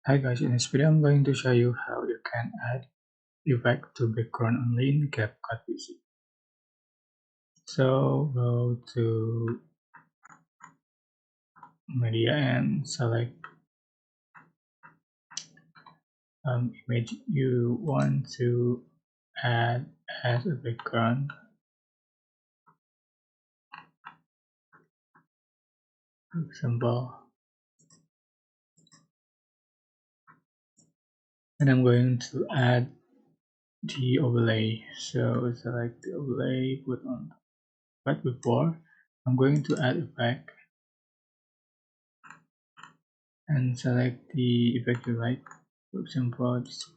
Hi guys, in this video I'm going to show you how you can add effect to background only in CapCut PC. So go to media and select image you want to add as a background. For example, and I'm going to add the overlay. So select the overlay, put on right before. I'm going to add effect and select the effect you like. For example, just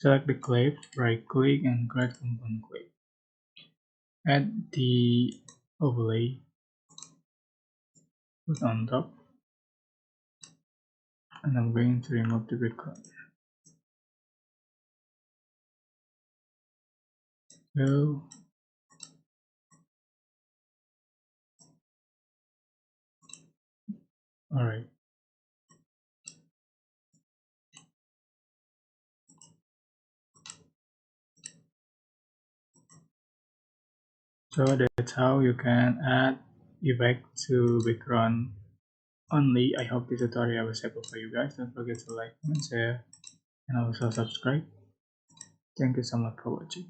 select the clip, right click and create component clip. Add the overlay, put on top, and I'm going to remove the background. So alright. So that's how you can add effect to background only. I hope this tutorial was helpful for you guys. Don't forget to like, comment, share, and also subscribe. Thank you so much for watching.